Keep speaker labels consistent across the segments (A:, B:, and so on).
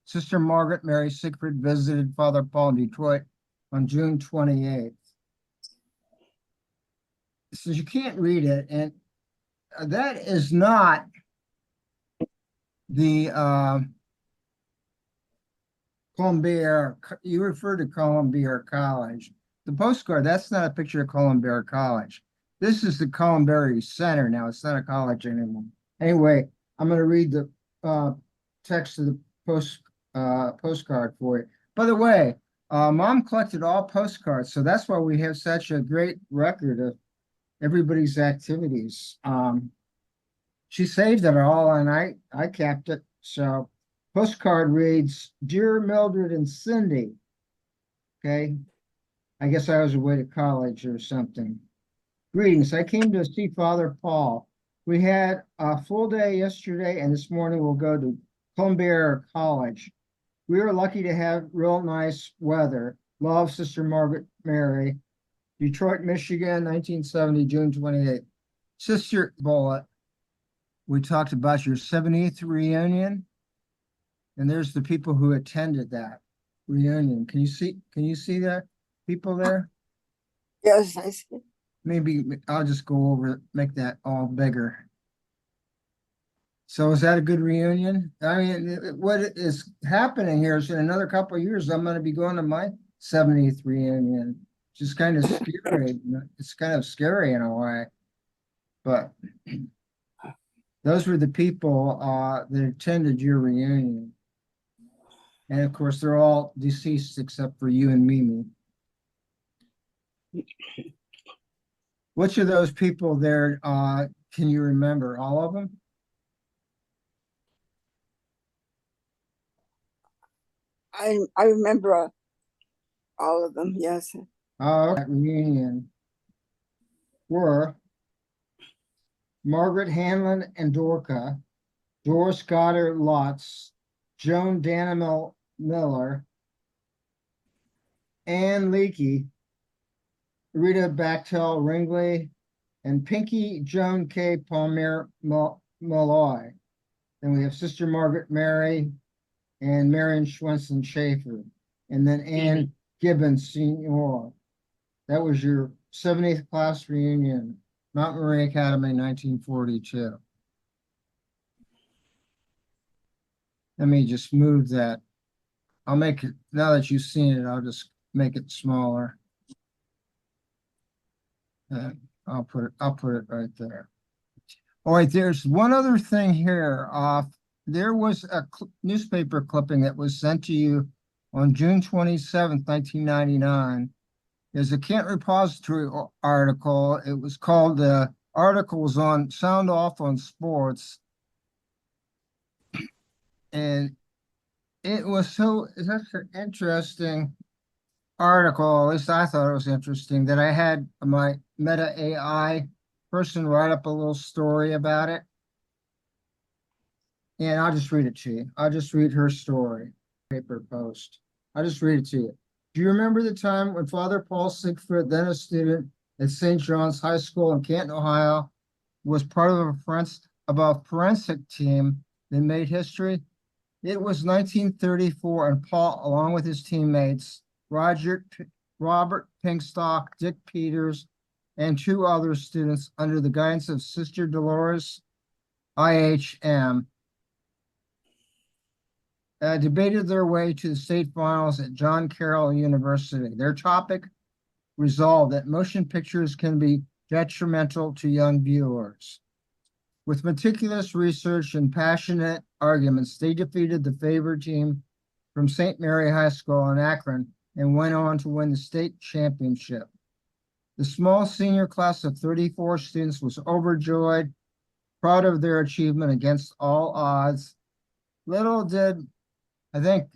A: Sister Margaret Mary Siegfried visited Father Paul in Detroit on June 28th. Since you can't read it, and that is not the Columbier. You refer to Columbier College. The postcard, that's not a picture of Columbier College. This is the Columbier Center now. It's not a college anymore. Anyway, I'm going to read the text of the postcard for you. By the way, Mom collected all postcards, so that's why we have such a great record of everybody's activities. She saved it all, and I kept it. So, postcard reads, "Dear Mildred and Cindy." Okay, I guess I was away to college or something. "Greetings. I came to see Father Paul. We had a full day yesterday, and this morning we'll go to Columbier College. We were lucky to have real nice weather. Love, Sister Margaret Mary. Detroit, Michigan, 1970, June 28th. Sister Bullet, we talked about your 70th reunion, and there's the people who attended that reunion. Can you see that people there?
B: Yes, I see.
A: Maybe I'll just go over, make that all bigger. So is that a good reunion? I mean, what is happening here is in another couple of years, I'm going to be going to my 70th reunion. Just kind of scary. It's kind of scary in a way. But those were the people that attended your reunion. And of course, they're all deceased except for you and Mimi. Which of those people there can you remember? All of them?
B: I remember all of them, yes.
A: That reunion were Margaret Hanlon and Dorca, Doris Goddard Lutz, Joan Danimel Miller, Ann Leakey, Rita Bachtel Ringley, and Pinky Joan K. Palmer Malloy. Then we have Sister Margaret Mary and Marion Schwenson Schaefer, and then Ann Gibbons Senior. That was your 70th class reunion, Mount Marie Academy, 1942. Let me just move that. I'll make it, now that you've seen it, I'll just make it smaller. I'll put it right there. All right, there's one other thing here. There was a newspaper clipping that was sent to you on June 27th, 1999. There's a Kent Repository article. It was called the articles on Sound Off on Sports. And it was such an interesting article, at least I thought it was interesting, that I had my Meta AI person write up a little story about it. And I'll just read it to you. I'll just read her story, paper post. I'll just read it to you. "Do you remember the time when Father Paul Siegfried, then a student at St. John's High School in Canton, Ohio, was part of a forensic team that made history? It was 1934, and Paul, along with his teammates, Robert Pinkstock, Dick Peters, and two other students under the guidance of Sister Dolores IHM, debated their way to the state finals at John Carroll University. Their topic resolved that motion pictures can be detrimental to young viewers. With meticulous research and passionate arguments, they defeated the favored team from St. Mary High School in Akron and went on to win the state championship. The small senior class of 34 students was overjoyed, proud of their achievement against all odds. Little did did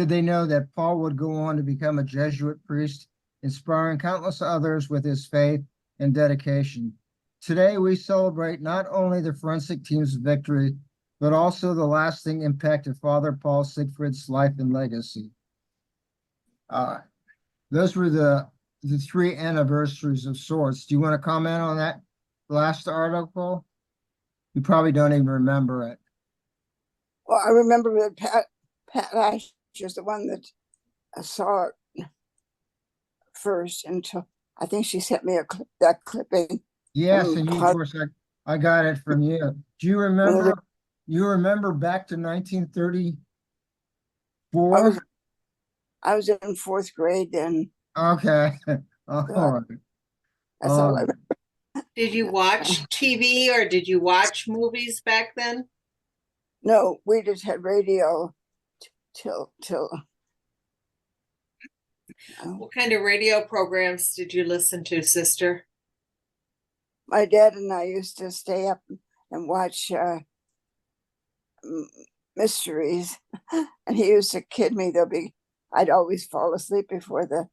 A: they know that Paul would go on to become a Jesuit priest, inspiring countless others with his faith and dedication. Today, we celebrate not only the forensic team's victory, but also the lasting impact of Father Paul Siegfried's life and legacy." Those were the 3 anniversaries of sorts. Do you want to comment on that last article, You probably don't even remember it.
B: Well, I remember that Pat Ashe is the one that I saw it first until I think she sent me that clipping
A: Yes,
B: from
A: and you, of course, I got it from you. Do you remember, back to 1934?
B: I was in fourth grade then.
A: Okay. All right.
B: That's all I
A: Um,
B: remember.
C: Did you watch TV or did you watch movies back then?
B: No, we just had radio till
C: What kind of radio programs did you listen to, sister?
B: my dad and I used to stay up and watch mysteries, and he used to kid me. I'd always fall asleep before the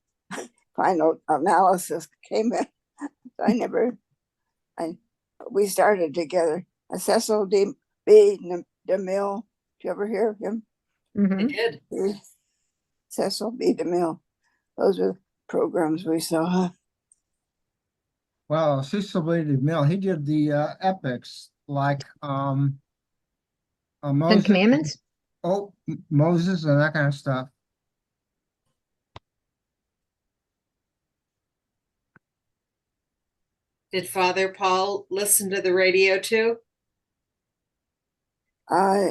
B: final analysis came in. We started together. Cecil B. DeMille. Did you ever hear of him?
C: I did.
B: Cecil B. DeMille. Those were programs we saw.
A: well, Cecil B. DeMille, he did the epics like
D: Ten
A: Moses,
D: Commandments?
A: Moses and that kind of stuff.
C: Did Father Paul listen to the radio too?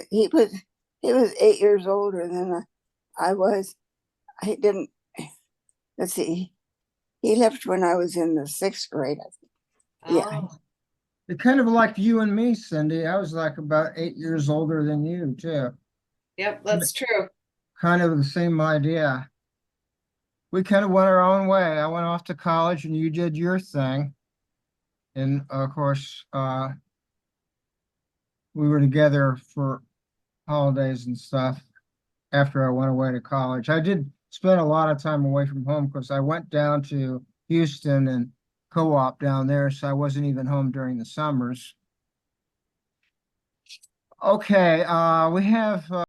B: He was 8 years older than I was. He didn't. Let's see. He left when I was in the sixth grade. Yeah.
C: Oh,
A: It kind of like you and me, Cindy. I was like about 8 years older than you too.
C: yep, that's true.
A: Kind of the same idea. We kind of went our own way. I went off to college and you did your thing. And of course, we were together for holidays and stuff after I went away to college. I did spend a lot of time away from home because I went down to Houston and co-op down there, so I wasn't even home during the summers. Okay, we have